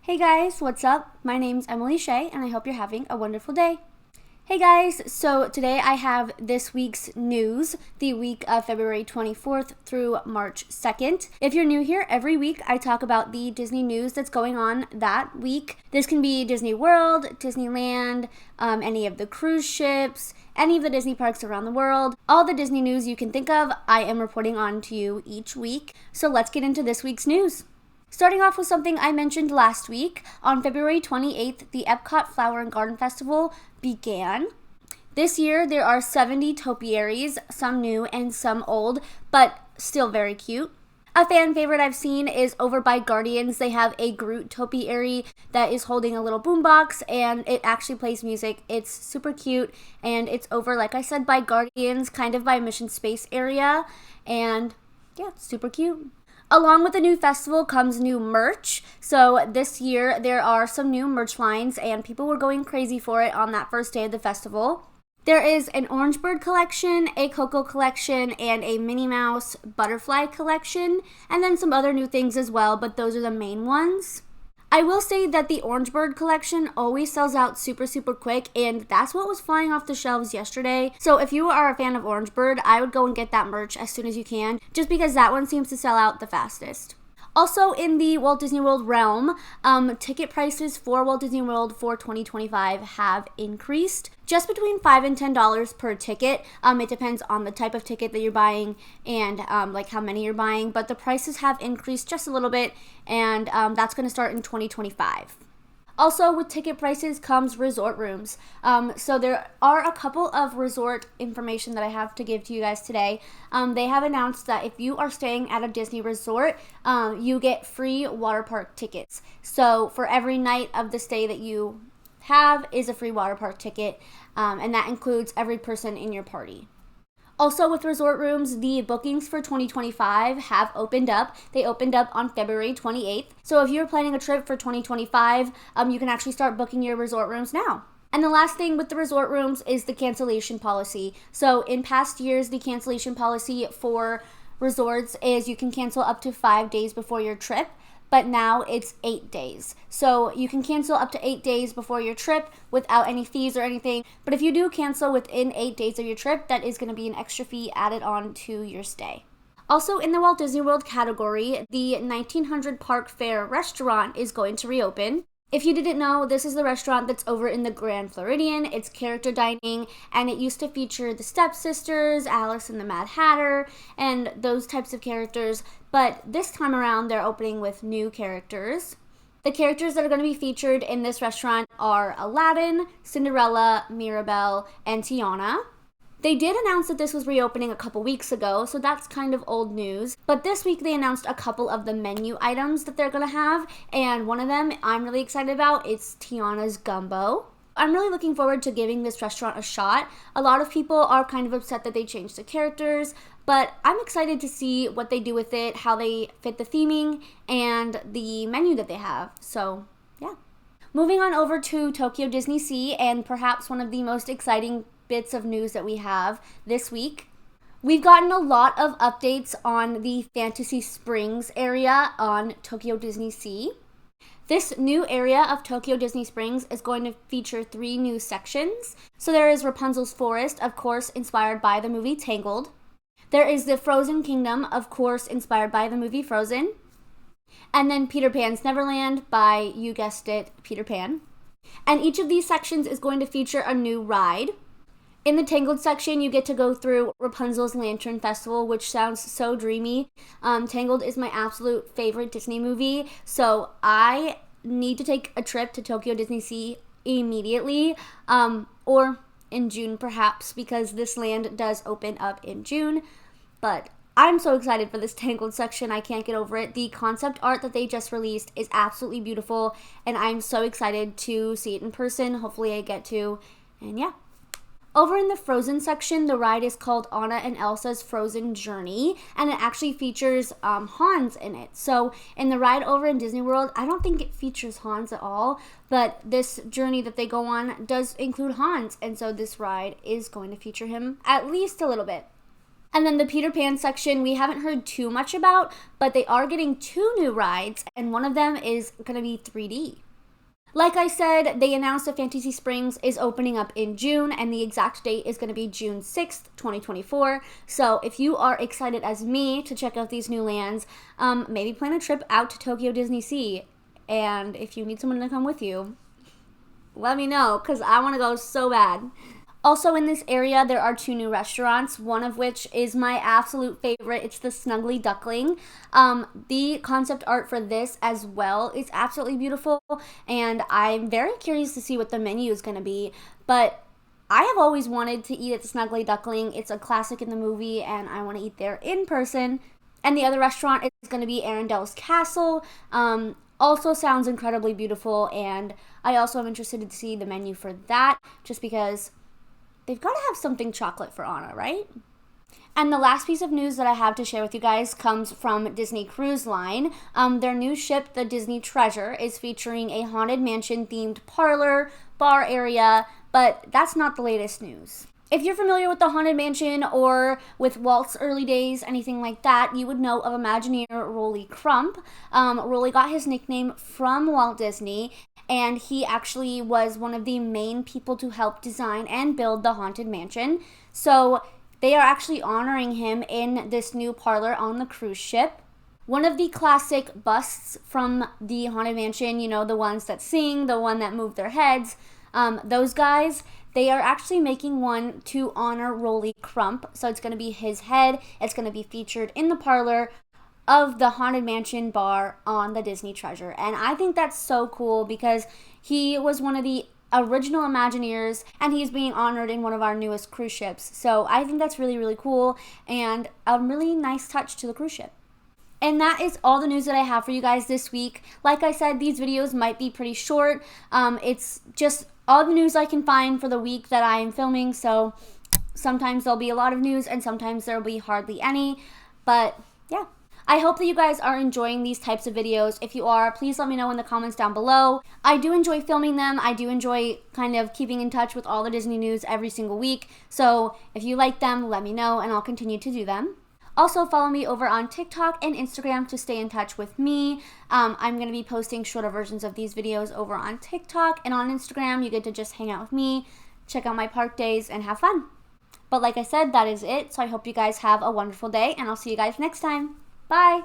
Hey guys, what's up? My name's Emily Shea, and I hope you're having a wonderful day. Hey guys, so today I have this week's news, the week of February 24th through March 2nd. If you're new here, every week I talk about the Disney news that's going on that week. This can be Disney World, Disneyland, any of the cruise ships, any of the Disney parks around the world. All the Disney news you can think of, I am reporting on to you each week. So let's get into this week's news. Starting off with something I mentioned last week, on February 28th, the Epcot Flower and Garden Festival began. This year, there are 70 topiaries, some new and some old, but still very cute. A fan favorite I've seen is over by Guardians. They have a Groot topiary that is holding a little boombox, and it actually plays music. It's super cute, and it's over, like I said, by Guardians, kind of by Mission Space area, and yeah, it's super cute. Along with the new festival comes new merch. So this year there are some new merch lines and people were going crazy for it on that first day of the festival. There is an Orange Bird collection, a Coco collection, and a Minnie Mouse butterfly collection, and then some other new things as well, but those are the main ones. I will say that the Orange Bird collection always sells out super quick, and that's what was flying off the shelves yesterday. So if you are a fan of Orange Bird, I would go and get that merch as soon as you can, just because that one seems to sell out the fastest. Also in the Walt Disney World realm, ticket prices for Walt Disney World for 2025 have increased. Just between $5 and $10 per ticket. It depends on the type of ticket that you're buying and like how many you're buying, but the prices have increased just a little bit, and that's going to start in 2025. Also, with ticket prices comes resort rooms. So there are a couple of resort information that I have to give to you guys today. They have announced that if you are staying at a Disney resort, you get free water park tickets. So for every night of the stay that you have is a free water park ticket, and that includes every person in your party. Also, with resort rooms, the bookings for 2025 have opened up. They opened up on February 28th. So if you're planning a trip for 2025, you can actually start booking your resort rooms now. And the last thing with the resort rooms is the cancellation policy. So in past years, the cancellation policy for resorts is you can cancel up to 5 days before your trip. But now it's 8 days. So you can cancel up to 8 days before your trip without any fees or anything. But if you do cancel within 8 days of your trip, that is going to be an extra fee added on to your stay. Also in the Walt Disney World category, the 1900 Park Fare restaurant is going to reopen. If you didn't know, this is the restaurant that's over in the Grand Floridian. It's character dining, and it used to feature the Stepsisters, Alice and the Mad Hatter, and those types of characters. But this time around, they're opening with new characters. The characters that are going to be featured in this restaurant are Aladdin, Cinderella, Mirabelle, and Tiana. They did announce that this was reopening a couple weeks ago, so that's kind of old news. But this week they announced a couple of the menu items that they're going to have, and one of them I'm really excited about. It's Tiana's Gumbo. I'm really looking forward to giving this restaurant a shot. A lot of people are kind of upset that they changed the characters, but I'm excited to see what they do with it, how they fit the theming, and the menu that they have. So, yeah. Moving on over to Tokyo Disney Sea, and perhaps one of the most exciting bits of news that we have this week. We've gotten a lot of updates on the Fantasy Springs area on Tokyo Disney Sea. This new area of Tokyo Disney Springs is going to feature 3 new sections. So there is Rapunzel's Forest, of course, inspired by the movie Tangled. There is the Frozen Kingdom, of course, inspired by the movie Frozen. And then Peter Pan's Neverland by, you guessed it, Peter Pan. And each of these sections is going to feature a new ride. In the Tangled section, you get to go through Rapunzel's Lantern Festival, which sounds so dreamy. Tangled is my absolute favorite Disney movie, so I need to take a trip to Tokyo Disney Sea immediately, or in June perhaps, because this land does open up in June. But I'm so excited for this Tangled section. I can't get over it. The concept art that they just released is absolutely beautiful, and I'm so excited to see it in person. Hopefully I get to, and yeah. Over in the Frozen section, the ride is called Anna and Elsa's Frozen Journey, and it actually features Hans in it. So in the ride over in Disney World, I don't think it features Hans at all, but this journey that they go on does include Hans, and so this ride is going to feature him at least a little bit. And then the Peter Pan section, we haven't heard too much about, but they are getting 2 new rides, and one of them is going to be 3D. Like I said, they announced that Fantasy Springs is opening up in June, and the exact date is going to be June 6th, 2024. So if you are excited as me to check out these new lands, maybe plan a trip out to Tokyo Disney Sea. And if you need someone to come with you, let me know, because I want to go so bad. Also in this area, there are 2 new restaurants, one of which is my absolute favorite. It's the Snuggly Duckling. The concept art for this as well is absolutely beautiful, and I'm very curious to see what the menu is going to be. But I have always wanted to eat at the Snuggly Duckling. It's a classic in the movie, and I want to eat there in person. And the other restaurant is going to be Arendelle's Castle. Also sounds incredibly beautiful, and I also am interested to see the menu for that, just because they've got to have something chocolate for Anna, right? And the last piece of news that I have to share with you guys comes from Disney Cruise Line. Their new ship, the Disney Treasure, is featuring a Haunted Mansion-themed parlor, bar area, but that's not the latest news. If you're familiar with the Haunted Mansion or with Walt's early days, anything like that, you would know of Imagineer Rolly Crump. Rolly got his nickname from Walt Disney, and he actually was one of the main people to help design and build the Haunted Mansion. So they are actually honoring him in this new parlor on the cruise ship. One of the classic busts from the Haunted Mansion, you know, the ones that sing, the one that move their heads, those guys, they are actually making one to honor Rolly Crump. So it's going to be his head. It's going to be featured in the parlor of the Haunted Mansion bar on the Disney Treasure. And I think that's so cool because he was one of the original Imagineers, and he's being honored in one of our newest cruise ships. So I think that's really, really cool and a really nice touch to the cruise ship. And that is all the news that I have for you guys this week. Like I said, these videos might be pretty short. It's just all the news I can find for the week that I am filming. So sometimes there'll be a lot of news and sometimes there'll be hardly any. But yeah. I hope that you guys are enjoying these types of videos. If you are, please let me know in the comments down below. I do enjoy filming them. I do enjoy kind of keeping in touch with all the Disney news every single week. So if you like them, let me know and I'll continue to do them. Also, follow me over on TikTok and Instagram to stay in touch with me. I'm going to be posting shorter versions of these videos over on TikTok, and on Instagram, you get to just hang out with me, check out my park days, and have fun. But like I said, that is it. So I hope you guys have a wonderful day, and I'll see you guys next time. Bye!